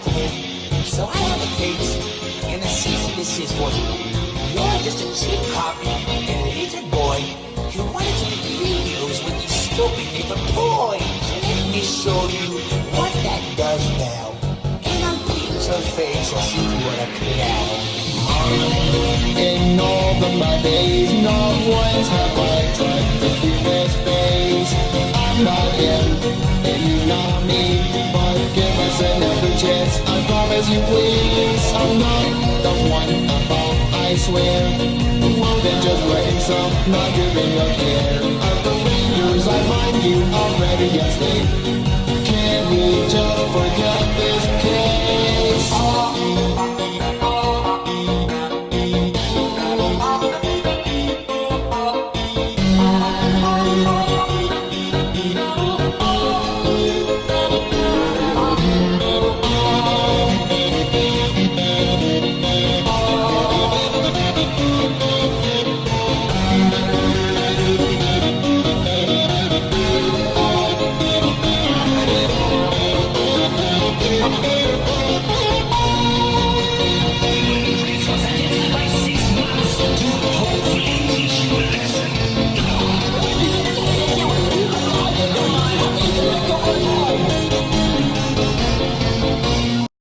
to him. So I have the tapes and the cease and desist for you. You're just a cheap copy and an innocent boy who wanted to make videos with these stupid different toys. Let me show you what that does now. And I'm pleased your face, I'll see you what I could out. In all of my days, not once have I tried to keep this face. I'm not him, and you're not me, but give us another chance, I promise you please. I'm not the one about, I swear. More than just writing some, not giving a care. After 3 years I find you already yesterday. Can we just forget this case?